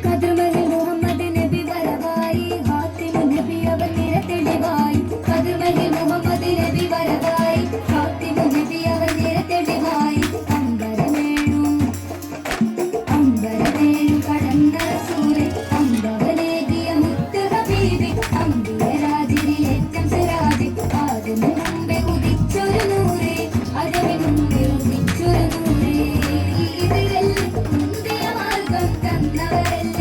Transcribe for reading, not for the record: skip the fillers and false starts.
കതിർമഹിൽ മുഹമ്മദ് നബി വരവായി ഹാത്തിമു നബി അവൻ നിരത്തെളിവായി കതിർമഹിൽ മുഹമ്മദ് നബി വരവായി ഹാത്തിമു നബി അവൻ നിരത്തെളിവായി അമ്പരമേഴും കടന്ന റസൂലെ അമ്പവനേകിയ മുത്ത് ഹബീബി അമ്പിയരാജിരിലേറ്റം സിറാജി ആദിനു മുമ്പേ ഉദിച്ചൊരു നൂറേ അജമിനു മുമ്പേ ഉദിച്ചൊരു നൂറേ ഇതിലെല്ലാം മുന്തിയ മാർഗം തന്നവരെല്ലാം